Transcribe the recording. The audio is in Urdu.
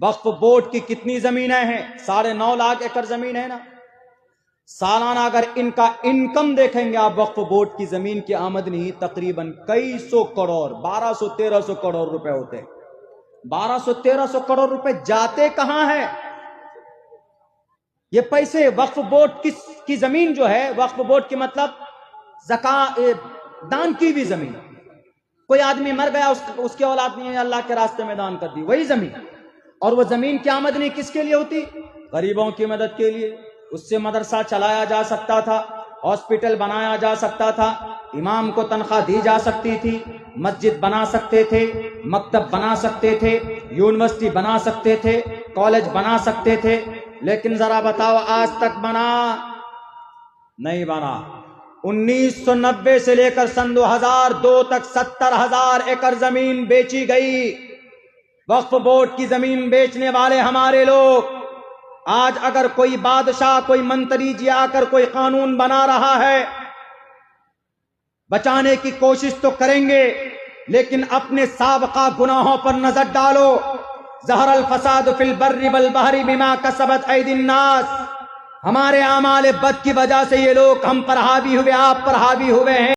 وقف بورڈ کی کتنی زمینیں ہیں؟ 9.5 لاکھ ایکڑ زمین ہے نا۔ سالانہ اگر ان کا انکم دیکھیں گے آپ، وقف بورڈ کی زمین کی آمدنی تقریباً کئی سو کروڑ، 1200-1300 کروڑ روپے ہوتے ہیں۔ 1200-1300 کروڑ روپے جاتے کہاں ہیں؟ یہ پیسے وقف بورڈ کی زمین جو ہے، وقف بورڈ کی مطلب دان کی بھی زمین، کوئی آدمی مر گیا، اس کی اولاد نے اللہ کے راستے میں دان کر دی، وہی زمین۔ اور وہ زمین کی آمدنی کس کے لیے ہوتی؟ غریبوں کی مدد کے لیے۔ اس سے مدرسہ چلایا جا سکتا تھا، ہاسپٹل بنایا جا سکتا تھا، امام کو تنخواہ دی جا سکتی تھی، مسجد بنا سکتے تھے، مکتب بنا سکتے تھے، یونیورسٹی بنا سکتے تھے، کالج بنا سکتے تھے۔ لیکن ذرا بتاؤ آج تک بنا؟ نہیں بنا۔ 1990 سے لے کر سن 2002 تک 70,000 ایکڑ زمین بیچی گئی۔ وقف بورڈ کی زمین بیچنے والے ہمارے لوگ۔ آج اگر کوئی بادشاہ، کوئی منتری جی آ کر کوئی قانون بنا رہا ہے، بچانے کی کوشش تو کریں گے، لیکن اپنے سابقہ گناہوں پر نظر ڈالو۔ ظہر الفساد فی البر والبحر بما کسبت ایدی الناس۔ ہمارے اعمال بد کی وجہ سے یہ لوگ ہم پر حاوی ہوئے، آپ پر حاوی ہوئے ہیں۔